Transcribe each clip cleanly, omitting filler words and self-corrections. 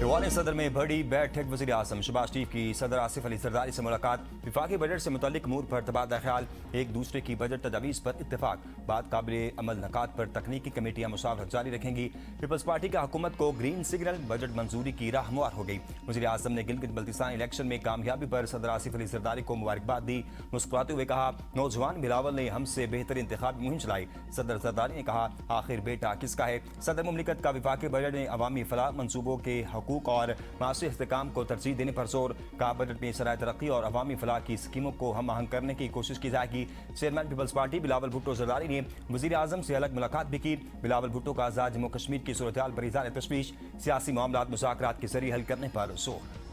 Ivan सदर में बड़ी बैठक। वज़ीर आज़म शहबाज शरीफ की सदर आसिफ अली जरदारी से मुलाकात। विफाकी बजट से मुतल्लिक अमूर पर तबादला ख्याल। एक दूसरे की बजट तजावीज़ पर इत्तेफाक। बात काबिल अमल नकात पर तकनीकी कमेटियां मुसावरत जारी रखेंगी। पीपल्स पार्टी का हुकूमत को ग्रीन सिग्नल। बजट मंजूरी की राह मुआर हो गई। वज़ीर आज़म ने गिलगित बल्तिस्तान इलेक्शन में कामयाबी पर सदर आसिफ अली जरदारी को मुबारकबाद दी। मुस्कुराते हुए कहा, नौजवान बिलावल ने हमसे बेहतर इंतखाबी मुहिम चलाई। सदर जरदारी ने कहा, आखिर बेटा किसका है। सदर मुमलिकत का विफाकी बजट ने अवामी फलाह मनसूबों के हकूक और माशी इस्तेहकाम को तरजीह देने पर जोर। का बजट में सराय तरक्की और अवामी फलाह की स्कीमों को हम आहंग करने की कोशिश की जाएगी। चेयरमैन पीपल्स पार्टी बिलावल भुट्टो जरदारी ने वज़ीर आज़म से अलग मुलाकात भी की। बिलावल भुट्टो का आज़ाद जम्मू कश्मीर की सूरत हाल पर इज़हार तशवीश। सियासी मामलात मुज़ाकरात के जरिए हल करने पर जोर।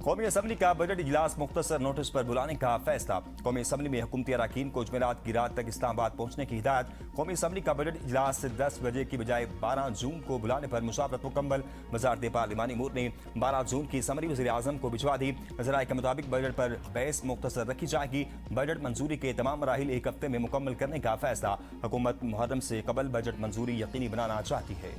कौमी असम्बली का बजट इजलास मुख्तसर नोटिस पर बुलाने का फैसला। कौमी असम्बली में हुकूमती अरकान को जुमेरात की रात तक इस्लामाबाद पहुंचने की हिदायत। कौमी असम्बली का बजट इजलास 10 बजे की बजाय 12 जून को बुलाने पर मुशावरत मुकम्मल। वज़ारत पार्लिमानी अमूर ने 12 जून की समरी वज़ीर आज़म को भिजवा दी। नजराए के मुताबिक बजट पर बहस मुख्तसर रखी जाएगी। बजट मंजूरी के तमाम मराहिल एक हफ्ते में मुकम्मल करने का फैसला। हुकूमत मुहर्रम से कबल बजट मंजूरी यकीनी बनाना चाहती है।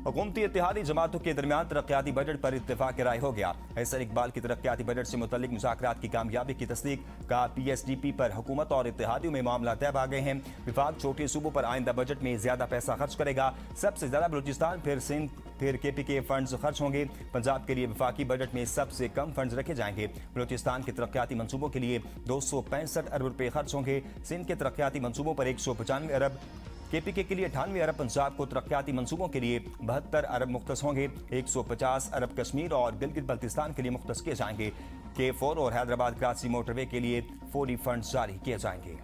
हुकूमती इत्तेहादी जमातों के दरमियान तरक्याती बजट पर इत्तेफाक राय हो गया। हैसर इकबाल की तरक्याती बजट से मुतल्लिक मुज़ाकरात की कामयाबी की तस्दीक। का PSDP पर हुकूमत और इत्तेहादियों में मामला तय आ गए हैं। विफाक छोटे सूबों पर आइंदा बजट में ज्यादा पैसा खर्च करेगा। सबसे ज्यादा बलूचिस्तान, फिर सिंध, फिर KPK फंड्स खर्च होंगे। पंजाब के लिए विफाकी बजट में सबसे कम फंड्स रखे जाएंगे। बलूचिस्तान के तरक्याती मंसूबों के लिए 265 अरब रुपए खर्च होंगे। सिंध के तरक्याती मंसूबों पर 195 अरब, KPK के लिए 98 अरब, पंजाब को तरक्याती मंसूबों के लिए 72 अरब मुख्तस होंगे। 150 अरब कश्मीर और गिलगित बल्तिस्तान के लिए मुख्तस किए जाएंगे। K4 और हैदराबाद कराची मोटरवे के लिए फौरी फंड जारी किए जाएंगे।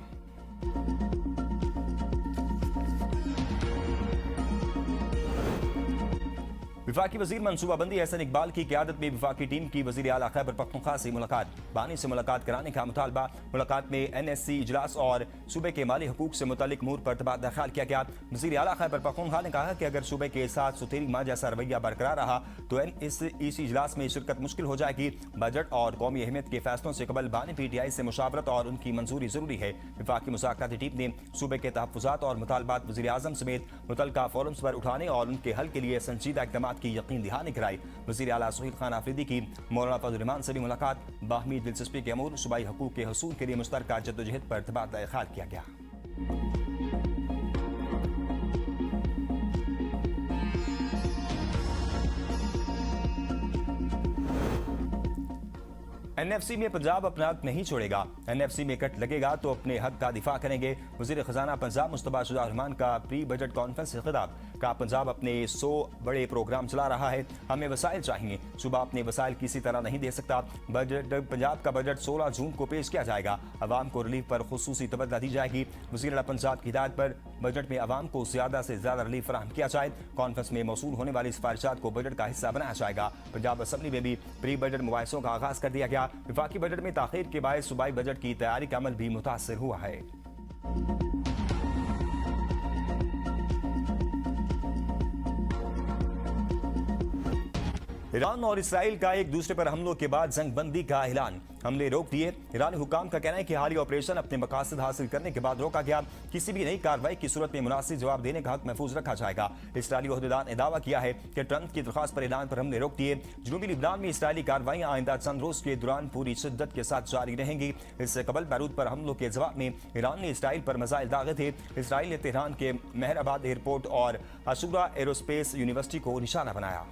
विफाकी वजीर मनसूबाबंदी एहसन इकबाल की क़यादत में विफाकी टीम की वजीर आला खैबर पख्तूनख्वा से मुलाकात। बानी से मुलाकात कराने का मुतालबा। मुलाकात में NSC इजलास और सूबे के माली हकूक से मुतल्लिक अमूर पर तबादला ख्याल किया गया। वजीर आला खैबर पख्तूनख्वा ने कहा कि अगर सूबे के साथ सुथेरी माँ जैसा रवैया बरकरार रहा तो इस इजलास में शिरकत मुश्किल हो जाएगी। बजट और कौमी अहमियत के फैसलों से कबल बानी PTI से मुशावरत और उनकी मंजूरी जरूरी है। विफाकी मुज़ाकराती टीम ने सूबे के तहफ़्फ़ुज़ात और मुतालबात वज़ीर आज़म समेत मुतल्लिका फोरम्स पर उठाने और उनके हल के लिए संजीदा इक़दामात की यकीन दहानी कराई। वज़ीर आला सुहेल खान आफरीदी की मौलाना फजल रहमान से भी मुलाकात। बाहमी दिलचस्पी के अमूर सूबाई हकूक़ के हसूल के लिए मुश्तरका जद्दोजहद पर तबादला ख्याल किया गया। NFC में पंजाब अपना हक नहीं छोड़ेगा। NFC में कट लगेगा तो अपने हक का दिफा करेंगे। वज़ीर खजाना पंजाब मुस्तफा शुजा रहमान का प्री बजट कॉन्फ्रेंस से खिताब। का पंजाब अपने 100 बड़े प्रोग्राम चला रहा है, हमें वसाइल चाहिए। सूबा अपने वसाइल किसी तरह नहीं दे सकता। पंजाब का बजट 16 जून को पेश किया जाएगा। अवाम को रिलीफ पर खुसूसी तवज्जो दी जाएगी। वज़ीर आला पंजाब की हिदायत पर बजट में अवाम को ज्यादा से ज्यादा रिलीफ फराहम किया जाए। कॉन्फ्रेंस में मौसूल होने वाली सिफारिशात को बजट का हिस्सा बनाया जाएगा। पंजाब असम्बली में भी प्री बजट मुबाहिसों का आगाज कर दिया गया। विफाकी बजट में ताखीर के बायस सूबाई बजट की तैयारी का अमल भी मुतासर हुआ है। ईरान और इसराइल का एक दूसरे पर हमलों के बाद जंग बंदी का ऐलान। हमले रोक दिए। ईरानी हुकाम का कहना है कि हालिया ऑपरेशन अपने मकासद हासिल करने के बाद रोका गया। किसी भी नई कार्रवाई की सूरत में मुनासिब जवाब देने का हक महफूज रखा जाएगा। इसराइली ओहदेदार ने दावा किया है कि ट्रंप की दरख्वास्त पर ऐलान पर हमले रोक दिए। जनूबी लिबनान में इसराइली कार्रवाइयां आइंदा चंद रोज के दौरान पूरी शिद्दत के साथ जारी रहेंगी। इससे कबल बैरूत पर हमलों के जवाब में ईरान ने इसराइल पर मिसाइल दागे थे। इसराइल ने तेहरान के मेहराबाद एयरपोर्ट और अशूरा एरोस्पेस यूनिवर्सिटी को निशाना बनाया।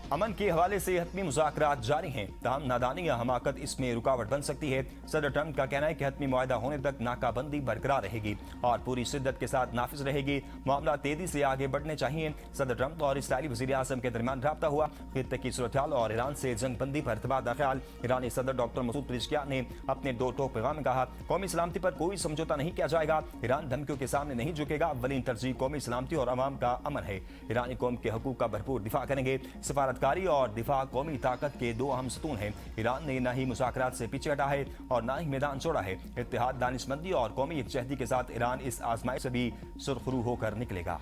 अमन के हवाले से हतमी मुज़ाकरात जारी हैं, ताहम नादानी या हमाकत इसमें रुकावट बन सकती है। सदर ट्रंप का कहना है कि हतमी मुआहदा होने तक नाकाबंदी बरकरार रहेगी और पूरी शिद्दत के साथ नाफिज रहेगी। मामला तेजी से आगे बढ़ने चाहिए। सदर ट्रंप और इसराइली वज़ीर आज़म के दरमियान राब्ता हुआ। खित्ते की सूरत-ए-हाल और ईरान से जंग बंदी पर तबादला ख्याल। ईरानी सदर डॉक्टर मसूद पेज़ेश्कियान ने अपने 2 टोक पैगाम में कहा, कौमी सलामती पर कोई समझौता नहीं किया जाएगा। ईरान धमकियों के सामने नहीं झुकेगा। अव्वलीन तरजीह कौमी सलामती और अवाम का अमन है। ईरानी कौम के हकूक का भरपूर दिफा करेंगे। सफारत सरहदकारी और दिफा कौमी ताकत के दो अहम सतून हैं। ईरान ने न ही मुज़ाकरात से पीछे हटा है और न ही मैदान छोड़ा है। इत्तेहाद, दानिशमंदी और कौमी यकजहती के साथ ईरान इस आजमाइश से भी सुरखरू होकर निकलेगा।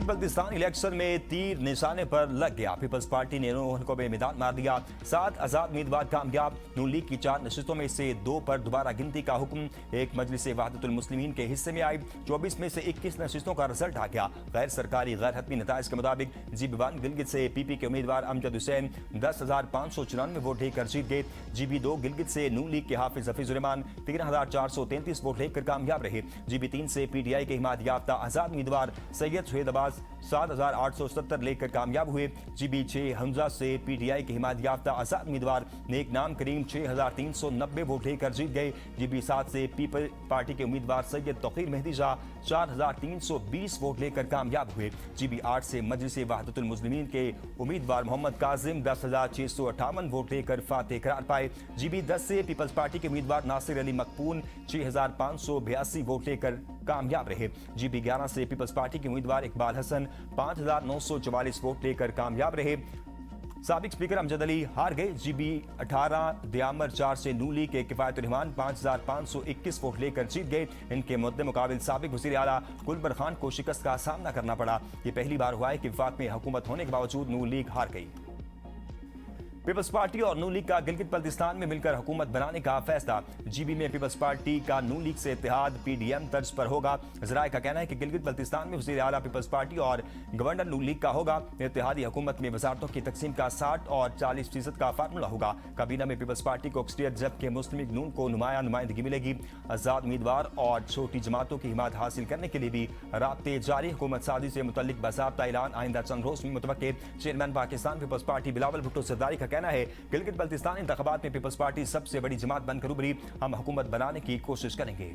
बल्तिस्तान इलेक्शन में तीर निशाने पर लग गया। पीपल्स पार्टी ने को बेमैदान मार दिया। 7 आजाद उम्मीदवार कामयाब। नून लीग की 4 नशिस्तों में से 2 पर दोबारा गिनती का हुक्म। एक मजलिस वहदतुल मुस्लिमीन के हिस्से में आई। 24 में से 21 नशिस्तों का रिजल्ट आ गया। गैर सरकारी गैर हतमी नताइज के मुताबिक GB1 गिलगित से PP के उम्मीदवार अमजद हुसैन 10,594 वोट लेकर जीत गए। GB2 गिलगित से नून लीग के हाफिज हफीजुर रहमान 13,433 वोट लेकर कामयाब रहे। GB3 से PTI के हिमायत याफ्ता आजाद उम्मीदवार सैयद शहीद अब्बास 7,870 लेकर कामयाब हुए। GB6 हमजा से PTI के हिमायत याफ्ता आजाद उम्मीदवार नेक नाम करीम 6,390 वोट लेकर जीत गए। GB7 से पीपल पार्टी के उम्मीदवार सैयद तौकीर मेहदी शाह 4,320 वोट लेकर कामयाब हुए। GB8 से मजलिस वहदतुल मुस्लिमीन के उम्मीदवार मोहम्मद काजिम 10,658 वोट लेकर फातेह करार पाए। GB10 से पीपल्स पार्टी के उम्मीदवार नासिर अली मकपून 6,582 वोट लेकर कामयाब रहे। GB11 से पीपल्स पार्टी के उम्मीदवार इकबाल हसन 5,944 वोट लेकर कामयाब रहे। साबिक स्पीकर अमजद अली हार गए। GB18 दियामर 4 से नून लीग के किफायतुर रहमान 5,521 वोट लेकर जीत गए। इनके मुद्दे मुकाबिल साबिक वज़ीर आला गुलबर खान को शिकस्त का सामना करना पड़ा। ये पहली बार हुआ है कि वफाक में हुकूमत होने के बावजूद नून लीग हार गई। पीपल्स पार्टी और नून लीग का गिलगित बल्तिस्तान में मिलकर हुकूमत बनाने का फैसला। GB में पीपल्स पार्टी का नून लीग से इत्तेहाद PDM तर्ज पर होगा। ज़राए का कहना है कि गिलगित बल्तिस्तान में वज़ीर आला पीपल्स पार्टी और गवर्नर नून लीग का होगा। इत्तेहादी हुकूमत में वजारतों की तकसीम का 60 और 40% का फार्मूला होगा। काबीना में पीपल्स पार्टी को अक्सरियत जबकि मुस्लिम लीग नून को नुमाइंदगी मिलेगी। आज़ाद उम्मीदवार और छोटी जमातों की हिमायत हासिल करने के लिए भी राब्ते जारी। हुकूमत साजी से मुतल्लिक बाज़ाब्ता ऐलान आइंदा चंद रोज में मुतवक्किर। चेयरमैन पाकिस्तान पीपल्स पार्टी बिलावल भुट्टो ज़रदारी का कहना है गिलगित बल्तिस्तान इंतखाबात में पीपल्स पार्टी सबसे बड़ी जमात बनकर उभरी। हम हुकूमत बनाने की कोशिश करेंगे।